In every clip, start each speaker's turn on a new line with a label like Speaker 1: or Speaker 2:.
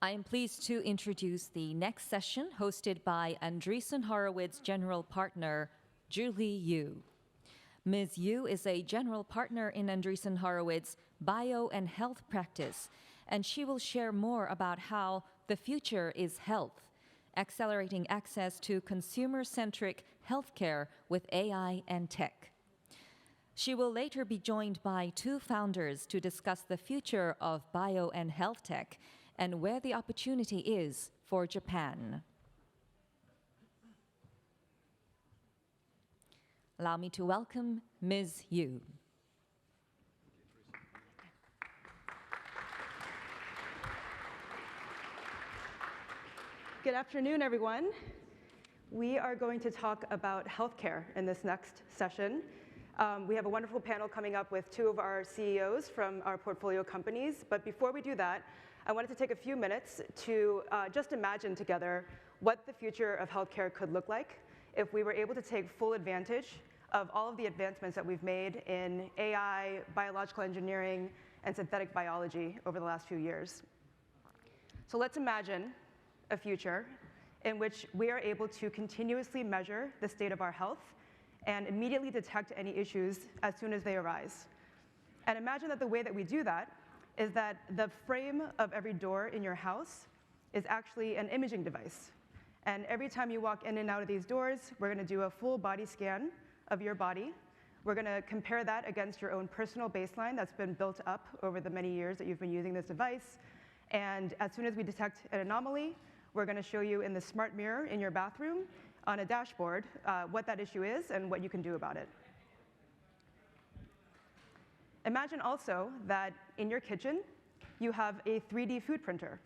Speaker 1: I am pleased to introduce the next session hosted by Andreessen Horowitz General Partner, Julie Yu. Ms. Yu is a general partner in Andreessen Horowitz Bio and Health Practice, and she will share more about how the future is health, accelerating access to consumer-centric healthcare with AI and tech. She will later be joined by two founders to discuss the future of bio and health tech and where the opportunity is for Japan. Allow me to welcome Ms. Yu.
Speaker 2: Good afternoon, everyone. We are going to talk about healthcare in this next session. We have a wonderful panel coming up with two of our CEOs from our portfolio companies. But before we do that, I wanted to take a few minutes to just imagine together what the future of healthcare could look like if we were able to take full advantage of all of the advancements that we've made in AI, biological engineering, and synthetic biology over the last few years. So let's imagine a future in which we are able to continuously measure the state of our health and immediately detect any issues as soon as they arise. And imagine that the way that we do that is that the frame of every door in your house is actually an imaging device. And every time you walk in and out of these doors, we're going to do a full body scan of your body. We're going to compare that against your own personal baseline that's been built up over the many years that you've been using this device. And as soon as we detect an anomaly, we're going to show you in the smart mirror in your bathroom on a dashboard what that issue is and what you can do about it. Imagine also that in your kitchen, you have a 3D food printer.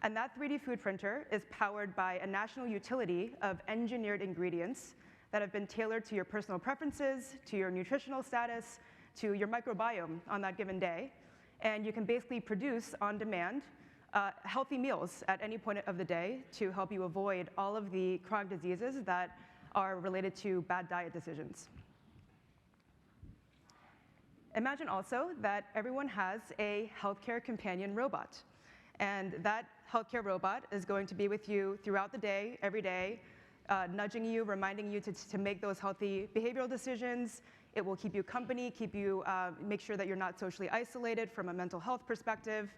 Speaker 2: And that 3D food printer is powered by a national utility of engineered ingredients that have been tailored to your personal preferences, to your nutritional status, to your microbiome on that given day. And you can basically produce on demand healthy meals at any point of the day to help you avoid all of the chronic diseases that are related to bad diet decisions. Imagine also that everyone has a healthcare companion robot. And that healthcare robot is going to be with you throughout the day, every day, nudging you, reminding you to make those healthy behavioral decisions. It will keep you company, make sure that you're not socially isolated from a mental health perspective.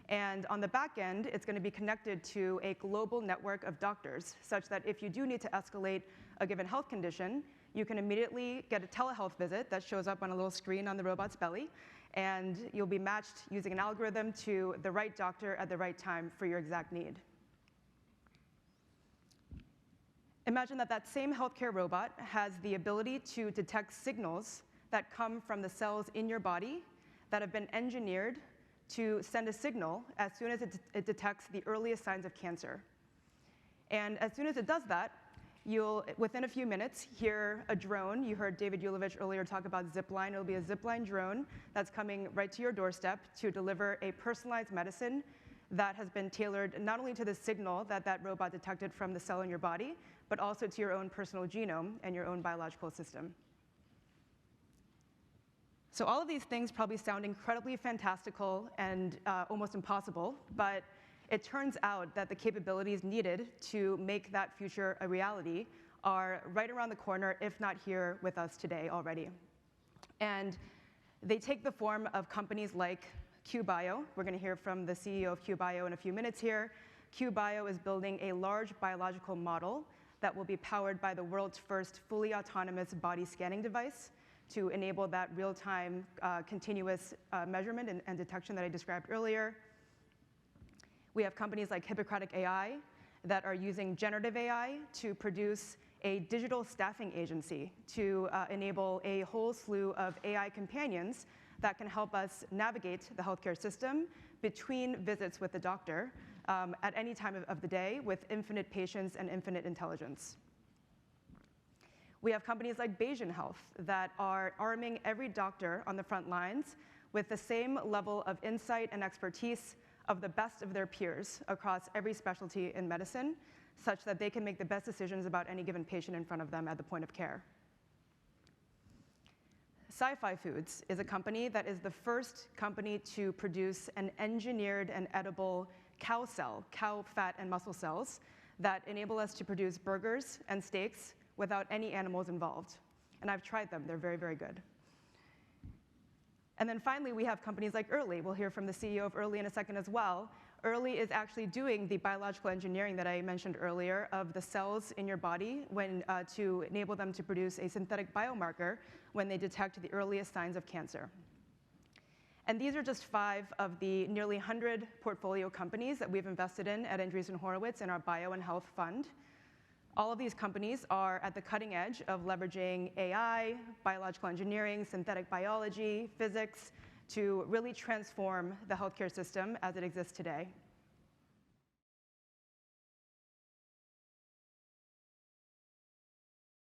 Speaker 2: And on the back end, it's going to be connected to a global network of doctors, such that if you do need to escalate a given health condition, you can immediately get a telehealth visit that shows up on a little screen on the robot's belly, and you'll be matched using an algorithm to the right doctor at the right time for your exact need. Imagine that that same healthcare robot has the ability to detect signals that come from the cells in your body that have been engineered to send a signal as soon as it detects the earliest signs of cancer. And as soon as it does that, you'll, within a few minutes, hear a drone. You heard David Yulovich earlier talk about Zipline. It'll be a Zipline drone that's coming right to your doorstep to deliver a personalized medicine that has been tailored not only to the signal that that robot detected from the cell in your body, but also to your own personal genome and your own biological system. So all of these things probably sound incredibly fantastical and almost impossible, but it turns out that the capabilities needed to make that future a reality are right around the corner, if not here with us today already. And they take the form of companies like QBio. We're going to hear from the CEO of QBio in a few minutes here. QBio is building a large biological model that will be powered by the world's first fully autonomous body scanning device to enable that real-time continuous measurement and detection that I described earlier. We have companies like Hippocratic AI that are using generative AI to produce a digital staffing agency to enable a whole slew of AI companions that can help us navigate the healthcare system between visits with the doctor at any time of the day with infinite patience and infinite intelligence. We have companies like Bayesian Health that are arming every doctor on the front lines with the same level of insight and expertise of the best of their peers across every specialty in medicine, such that they can make the best decisions about any given patient in front of them at the point of care. Sci-Fi Foods is a company that is the first company to produce an engineered and edible cow fat and muscle cells that enable us to produce burgers and steaks without any animals involved. And I've tried them. They're very, very good. And then finally, we have companies like Early. We'll hear from the CEO of Early in a second as well. Early is actually doing the biological engineering that I mentioned earlier of the cells in your body to enable them to produce a synthetic biomarker when they detect the earliest signs of cancer. And these are just 5 of the nearly 100 portfolio companies that we've invested in at Andreessen Horowitz in our Bio and Health Fund. All of these companies are at the cutting edge of leveraging AI, biological engineering, synthetic biology, physics, to really transform the healthcare system as it exists today.